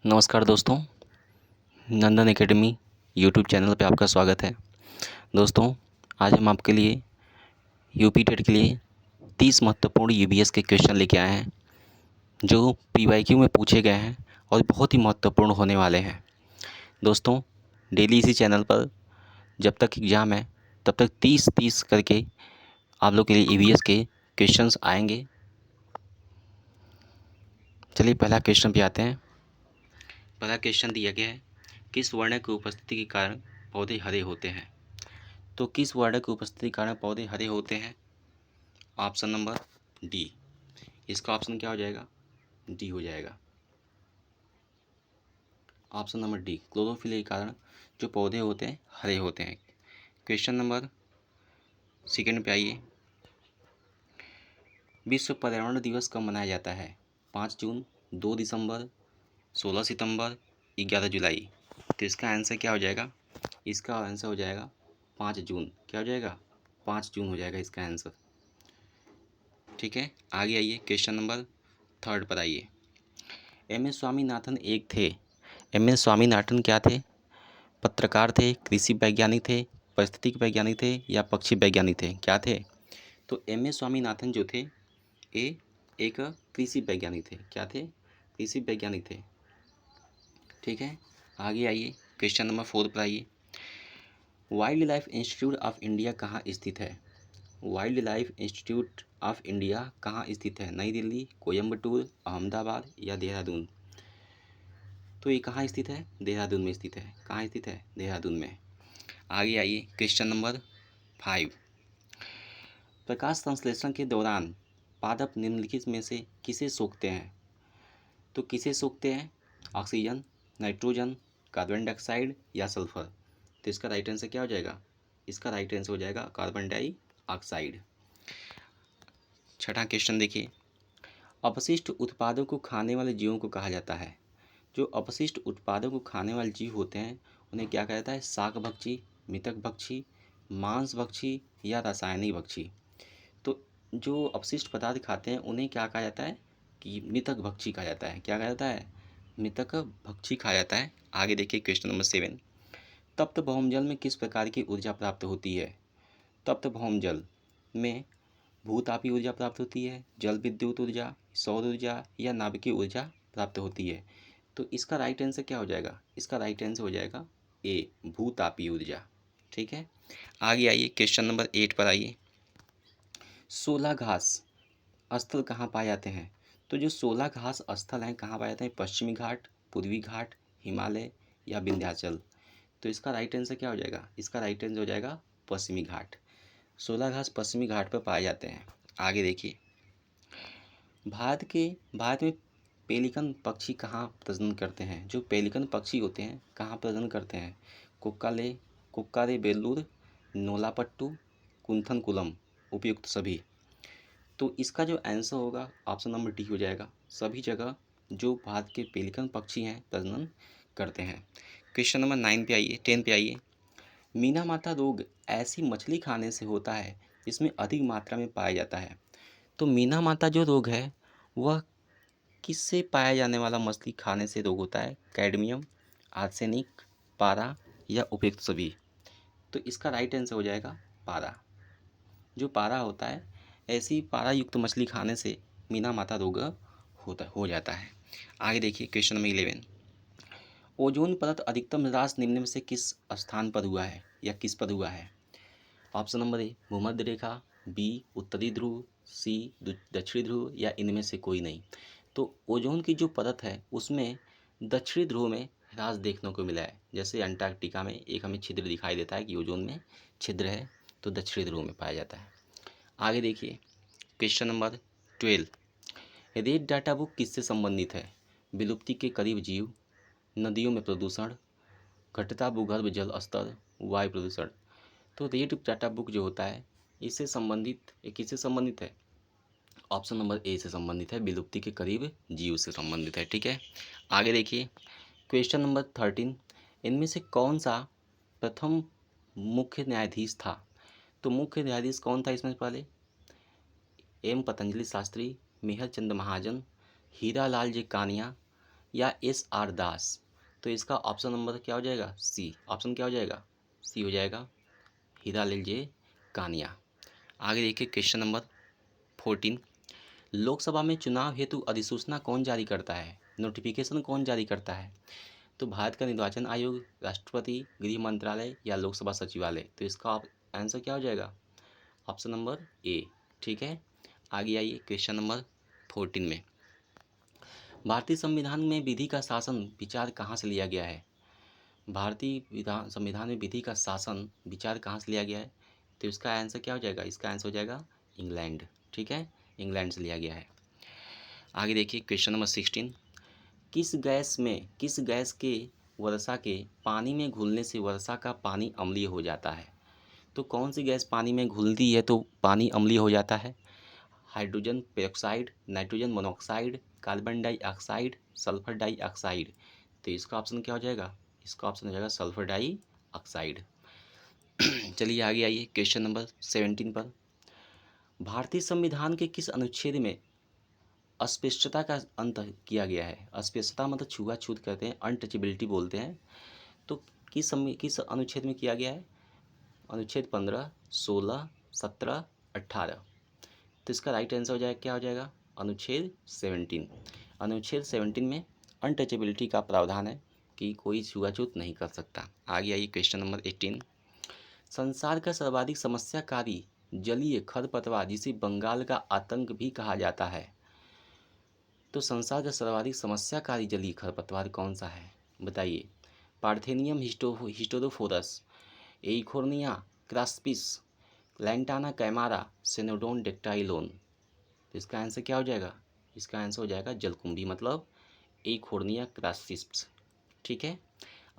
नमस्कार दोस्तों, नंदन academy YouTube channel पे आपका स्वागत है। दोस्तों, आज हम आपके लिए यूपी टेट के लिए 30 महत्वपूर्ण यूबीएस के क्वेश्चन लेके आए हैं जो पीवाईक्यू में पूछे गए हैं और बहुत ही महत्वपूर्ण होने वाले हैं। दोस्तों, डेली इसी चैनल पर जब तक एग्ज़ाम है तब तक 30-30 करके आप लोग के लिए यूबीएस के क्वेश्चंस आएंगे। चलिए पहला क्वेश्चन पे आते हैं। पहला क्वेश्चन दिया गया है, किस वर्ण की उपस्थिति के कारण पौधे हरे होते हैं? तो किस वर्ण की उपस्थिति के कारण पौधे हरे होते हैं? Option number D. इसका ऑप्शन क्या हो जाएगा? डी हो जाएगा। ऑप्शन नंबर डी, क्लोरोफिल के कारण जो पौधे होते हैं हरे होते हैं। क्वेश्चन नंबर सेकंड पे आइए। विश्व पर्यावरण दिवस कब मनाया जाता है? 5 जून, 2 दिसंबर, 16 सितंबर, 11 जुलाई। तो इसका आंसर क्या हो जाएगा? इसका आंसर हो जाएगा 5 जून। क्या हो जाएगा? 5 जून हो जाएगा इसका आंसर। ठीक है, आगे आइए। क्वेश्चन नंबर थर्ड पर आइए। एम एस स्वामीनाथन एक थे। एम एस स्वामीनाथन क्या थे? पत्रकार थे, कृषि वैज्ञानिक थे, पारिस्थितिक वैज्ञानिक थे या पक्षी वैज्ञानिक थे? क्या थे? तो एम एस स्वामीनाथन जो थे ये एक कृषि वैज्ञानिक थे। क्या थे? कृषि वैज्ञानिक थे। ठीक है, आगे आइए। क्वेश्चन नंबर 4 पर आइए। Wild life institute of India कहाँ स्थित है? Wild life institute of India कहाँ स्थित है? नई दिल्ली, कोयम्बटूर, अहमदाबाद या देहरादून? तो ये कहाँ स्थित है? देहरादून में स्थित है। कहाँ स्थित है? देहरादून में। आगे आइए। Question number 5। प्रकाश संश्लेषण के दौरान पादप निम्नलिखित में से किसे सोखते हैं? तो किसे सोखते हैं? ऑक्सीजन, नाइट्रोजन, कार्बन डाइऑक्साइड या सल्फर? तो इसका राइट आंसर क्या हो जाएगा? इसका राइट आंसर हो जाएगा कार्बन डाइऑक्साइड। छठा क्वेश्चन देखिए। अपशिष्ट उत्पादों को खाने वाले जीवों को कहा जाता है। जो अपशिष्ट उत्पादों को खाने वाले जीव होते हैं उन्हें क्या कहा जाता है? शाकभक्षी, मितकभक्षी, मांसभक्षी या रासायनिक भक्षी? तो जो अपशिष्ट पदार्थ खाते हैं उन्हें क्या कहा जाता है? कि मितकभक्षी कहा जाता है। क्या कहा जाता है? मितकभक्षी कहा जाता है। आगे देखिए क्वेश्चन नंबर 7। तप्त बहुमजल में किस प्रकार की ऊर्जा प्राप्त होती है? तप्त बहुमजल में भूतापीय ऊर्जा प्राप्त होती है, जल विद्युत ऊर्जा, सौर ऊर्जा या नाभिकीय ऊर्जा प्राप्त होती है? तो इसका राइट आंसर क्या हो जाएगा? इसका राइट आंसर हो जाएगा ए, भूतापीय ऊर्जा। ठीक है, आगे आइए। क्वेश्चन नंबर 8 पर आइए। 16 घास स्थल कहाँ पाए जाते हैं? तो जो 16 घास स्थल हैं कहाँ पाए जाते हैं? पश्चिमी घाट, पूर्वी घाट, हिमालय या विंध्याचल? तो इसका राइट आंसर क्या हो जाएगा? इसका राइट आंसर हो जाएगा पश्चिमी घाट। 16 घास पश्चिमी घाट पर पाए जाते हैं। आगे देखिए। भारत में पेलिकन पक्षी कहाँ प्रजनन करते हैं? जो पेलिकन पक्षी होते हैं कहाँ प्रजनन करते हैं? कुक्काले बेल्लूर, नोलापट्टू, कुंथनकुलम, उपयुक्त सभी? तो इसका जो आंसर होगा ऑप्शन नंबर डी हो जाएगा। सभी जगह जो भारत के पेलिकन पक्षी हैं प्रजनन करते हैं। क्वेश्चन नंबर 9 पे आइए, 10 पे आइए। मीना माता रोग ऐसी मछली खाने से होता है जिसमें अधिक मात्रा में पाया जाता है। तो मीना माता जो रोग है वह किससे पाया जाने वाला मछली खाने से रोग होता है? कैडमियम, आर्सेनिक, पारा या उपयुक्त सभी? तो इसका राइट आंसर हो जाएगा पारा। जो पारा होता है ऐसी पारा युक्त मछली खाने से मीना माता रोग हो जाता है। आगे देखिए क्वेश्चन नंबर 11। ओजोन परत अधिकतम ह्रास निम्न में से किस स्थान पर हुआ है या किस पर हुआ है? ऑप्शन नंबर ए, भूमध्य रेखा, बी, उत्तरी ध्रुव, सी, दक्षिणी ध्रुव या इनमें से कोई नहीं? तो ओजोन की जो परत है उसमें दक्षिणी ध्रुव में ह्रास देखने को मिला है। जैसे अंटार्कटिका में एक हमें छिद्र दिखाई देता है कि ओजोन में छिद्र है, तो दक्षिणी ध्रुव में पाया जाता है। आगे देखिए question number 12। Red data book किससे संबंधित है? विलुप्ति के करीब जीव, नदियों में प्रदूषण, घटता भूगर्भ जल स्तर, वायु प्रदूषण? तो रेड डाटा बुक जो होता है इससे संबंधित, किससे संबंधित है? ऑप्शन नंबर ए से संबंधित है, विलुप्ति के करीब जीव से संबंधित है। ठीक है, आगे देखिए क्वेश्चन नंबर 13। इनमें से कौन सा प्रथम मुख्य न्यायाधीश था? तो मुख्य न्यायाधीश कौन था इसमें पहले? एम पतंजलि शास्त्री, मेहर चंद महाजन, हीरा लाल जी कानिया या एस आर दास? तो इसका ऑप्शन नंबर क्या हो जाएगा? सी। ऑप्शन क्या हो जाएगा? सी हो जाएगा, हीरालाल जे कानिया। आगे देखिए क्वेश्चन नंबर 14। लोकसभा में चुनाव हेतु अधिसूचना कौन जारी करता है? नोटिफिकेशन कौन जारी करता है? तो भारत का निर्वाचन आयोग, राष्ट्रपति, गृह मंत्रालय या लोकसभा सचिवालय? तो इसका आंसर क्या हो जाएगा? Option number A. ठीक है, आगे आइए क्वेश्चन नंबर 14 में। भारतीय संविधान में विधि का शासन विचार कहाँ से लिया गया है? भारतीय संविधान में विधि का शासन विचार कहाँ से लिया गया है? तो इसका आंसर क्या हो जाएगा? इसका आंसर हो जाएगा इंग्लैंड। ठीक है, इंग्लैंड से लिया गया है। आगे देखिए क्वेश्चन नंबर 16। किस गैस के वर्षा के पानी में घुलने से वर्षा का पानी अम्लीय हो जाता है? तो कौन सी गैस पानी में घुलती है तो पानी अम्लीय हो जाता है? Hydrogen peroxide, nitrogen monoxide, carbon dioxide, sulphur dioxide? तो इसका ऑप्शन क्या हो जाएगा? इसका ऑप्शन हो जाएगा सल्फर डाइऑक्साइड। चलिए आगे आइए क्वेश्चन नंबर 17 पर। भारतीय संविधान के किस अनुच्छेद में अस्पृश्यता का अंत किया गया है? अस्पृश्यता मतलब छुआछूत कहते हैं, अनटचेबिलिटी बोलते हैं। तो किस अनुच्छेद में किया गया है? अनुच्छेद 15, 16, 17, 18? तो इसका राइट आंसर हो जाएगा, क्या हो जाएगा? अनुच्छेद 17। अनुच्छेद 17 में अनटचेबिलिटी का प्रावधान है कि कोई छुआछूत नहीं कर सकता। आगे आइए क्वेश्चन नंबर 18। संसार का सर्वाधिक समस्याकारी जलीय खरपतवार जिसे बंगाल का आतंक भी कहा जाता है, तो संसार का सर्वाधिक समस्याकारी जलीय खरपतवार कौन सा है? बताइए। Parthenium hysterophorus, eichhornia crassipes, lantana camara, cynodon dactylon? तो इसका आंसर क्या हो जाएगा? इसका आंसर हो जाएगा जलकुंभी, मतलब एइकोर्निया क्रास्पिस। ठीक है,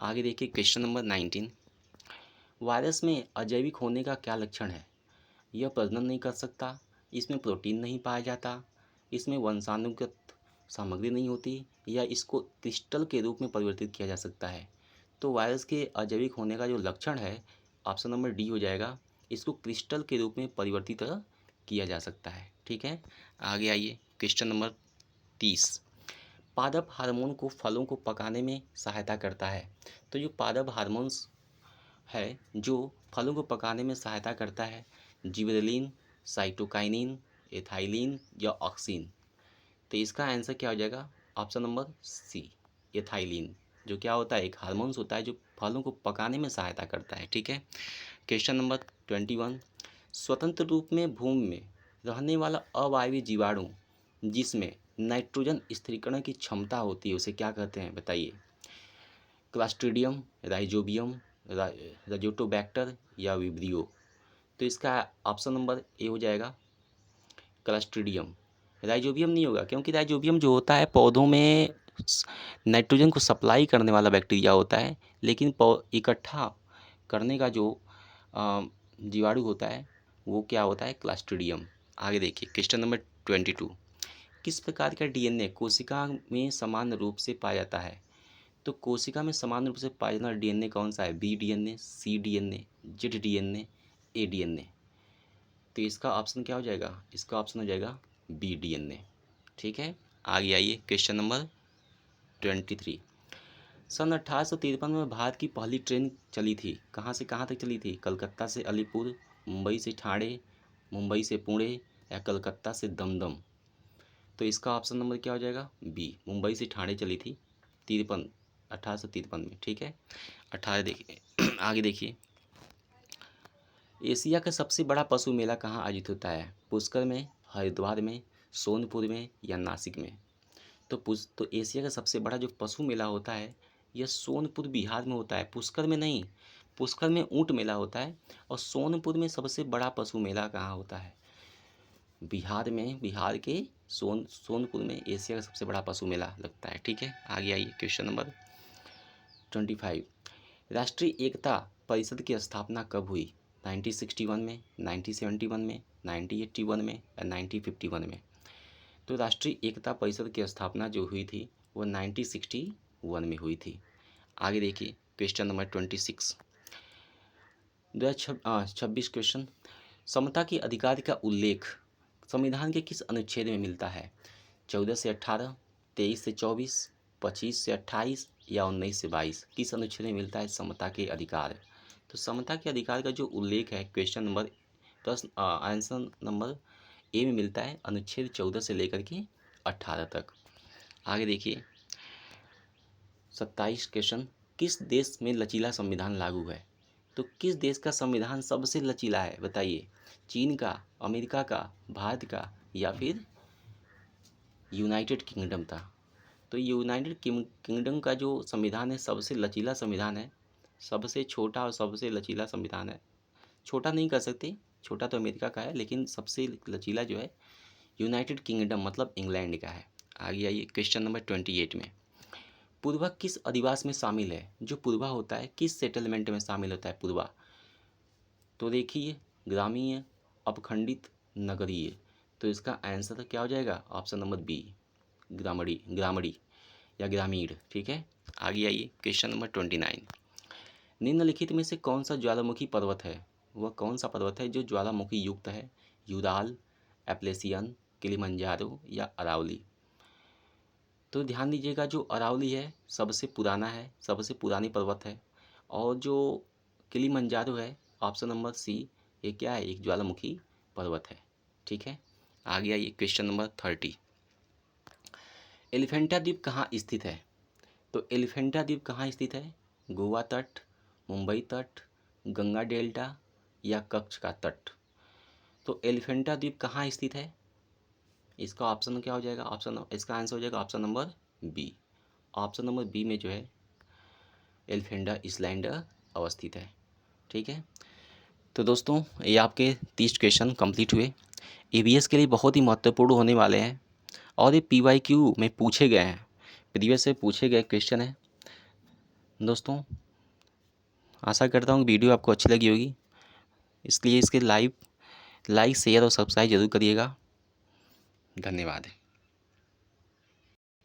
आगे देखिए क्वेश्चन नंबर 19। वायरस में अजैविक होने का क्या लक्षण है? यह प्रजनन नहीं कर सकता, इसमें प्रोटीन नहीं पाया जाता, इसमें वंशानुगत सामग्री नहीं होती, या इसको क्रिस्टल के रूप में परिवर्तित किया जा सकता है? तो वायरस के अजैविक होने का जो लक्षण है, ऑप्शन नंबर डी हो जाएगा, इसको क्रिस्टल के रूप में परिवर्तित किया जा सकता है। ठीक है, आगे आइए क्वेश्चन नंबर 30। पादप हार्मोन को फलों को पकाने में सहायता करता है। तो जो पादप हार्मोन्स है जो फलों को पकाने में सहायता करता है, जिबरेलिन, साइटोकाइनिन, एथाइलिन या ऑक्सिन? तो इसका आंसर क्या हो जाएगा? ऑप्शन नंबर सी, एथाइलिन, जो क्या होता है? एक हार्मोन्स होता है जो फलों को पकाने में सहायता करता है। ठीक है, क्वेश्चन नंबर 21। स्वतंत्र रूप में भूमि में रहने वाला अवायवीय जीवाणु जिसमें नाइट्रोजन स्थिरीकरण की क्षमता होती है उसे क्या कहते हैं? बताइए। क्लास्ट्रीडियम, राइजोबियम, राजोटोबैक्टर या विब्रियो? तो इसका ऑप्शन नंबर ए हो जाएगा, क्लास्ट्रीडियम। राइजोबियम नहीं होगा, क्योंकि राइजोबियम जो होता है पौधों में नाइट्रोजन को सप्लाई करने वाला बैक्टीरिया होता है, लेकिन इकट्ठा करने का जो जीवाणु होता है वो क्या होता है? क्लास्ट्रीडियम। आगे देखिए क्वेश्चन नंबर 22। किस प्रकार का डीएनए कोशिका में समान रूप से पाया जाता है? तो कोशिका में समान रूप से पाया जाना डीएनए कौन सा है? बी डीएनए, सी डीएनए, जेड डीएनए, ए डीएनए? तो इसका ऑप्शन क्या हो जाएगा? इसका ऑप्शन हो जाएगा बी डीएनए। ठीक है, आगे आइए क्वेश्चन नंबर 23। सन 1853 में भारत की पहली ट्रेन चली थी, कहाँ से कहाँ तक चली थी? कलकत्ता से अलीपुर, मुंबई से ठाणे, मुंबई से पुणे या कलकत्ता से दमदम? तो इसका ऑप्शन नंबर क्या हो जाएगा? बी, मुंबई से ठाणे चली थी 1853 में। ठीक है, 18 देखिए। आगे देखिए। एशिया का सबसे बड़ा पशु मेला कहाँ आयोजित होता है? पुष्कर में, हरिद्वार में, सोनपुर में या नासिक में? तो एशिया का सबसे बड़ा जो पशु मेला होता है यह सोनपुर बिहार में होता है, पुष्कर में नहीं। पुष्कर में ऊंट मेला होता है, और सोनपुर में सबसे बड़ा पशु मेला कहाँ होता है? बिहार में, बिहार के सोनपुर में एशिया का सबसे बड़ा पशु मेला लगता है। ठीक है, आगे आइए क्वेश्चन नंबर 25। राष्ट्रीय एकता परिषद की स्थापना कब हुई? 1961 में, 1971 में, 1981 में या 1951 में? तो राष्ट्रीय एकता परिषद की स्थापना जो हुई थी वो 1961 में हुई थी। आगे देखिए क्वेश्चन नंबर 26। 2026 क्वेश्चन। समता के अधिकार का उल्लेख संविधान के किस अनुच्छेद में मिलता है? 14 से 18, 23 से 24, 25 से 28 या 19 से 22 किस अनुच्छेद में मिलता है समता के अधिकार। तो समता के अधिकार का जो उल्लेख है क्वेश्चन नंबर प्रश्न आंसर नंबर ए में मिलता है अनुच्छेद 14 से लेकर के 18 तक। आगे देखिए 27 क्वेश्चन, किस देश में लचीला संविधान लागू है। तो किस देश का संविधान सबसे लचीला है बताइए। चीन का, अमेरिका का, भारत का या फिर यूनाइटेड किंगडम था। तो यूनाइटेड किंगडम का जो संविधान है सबसे लचीला संविधान है, सबसे छोटा और सबसे लचीला संविधान है। छोटा नहीं कर सकते, छोटा तो अमेरिका का है, लेकिन सबसे लचीला जो है यूनाइटेड किंगडम मतलब इंग्लैंड का है। आगे आइए क्वेश्चन नंबर 28 में, पूर्वा किस अधिवास में शामिल है। जो पूर्वा होता है किस सेटलमेंट में शामिल होता है पूर्वा। तो देखिए ग्रामीण, अपखंडित, नगरीय। तो इसका आंसर क्या हो जाएगा ऑप्शन नंबर बी, ग्रामीण या ग्रामीण। ठीक है, आगे आइए क्वेश्चन नंबर 29, निम्नलिखित में से कौन सा ज्वालामुखी पर्वत है। वह कौन सा पर्वत है जो ज्वालामुखी युक्त है। यूराल, एप्लेसियन, किलिमंजारो या अरावली। तो ध्यान दीजिएगा जो अरावली है सबसे पुराना है, सबसे पुरानी पर्वत है, और जो किलिमंजारो है ऑप्शन नंबर सी, ये क्या है एक ज्वालामुखी पर्वत है। ठीक है, आगे आइए क्वेश्चन नंबर 30, एलिफेंटा द्वीप कहाँ स्थित है। तो एलिफेंटा द्वीप कहाँ स्थित है, गोवा तट, मुंबई तट, गंगा डेल्टा या कच्छ का तट। तो एलिफेंटा द्वीप कहाँ स्थित है, इसका ऑप्शन क्या हो जाएगा, इसका आंसर हो जाएगा option number B. Option number B में जो है एलिफेंटा आइलैंड अवस्थित है। ठीक है, तो दोस्तों ये आपके 30 क्वेश्चन कंप्लीट हुए। ईवीएस के लिए बहुत ही महत्वपूर्ण होने वाले हैं और ये पीवाईक्यू में पूछे गए हैं, प्रीवियस से पूछे गए क्वेश्चन हैं। दोस्तों आशा करता हूँ कि वीडियो आपको अच्छी लगी होगी, इसलिए इसके लाइक शेयर और सब्सक्राइब जरूर करिएगा। धन्यवाद।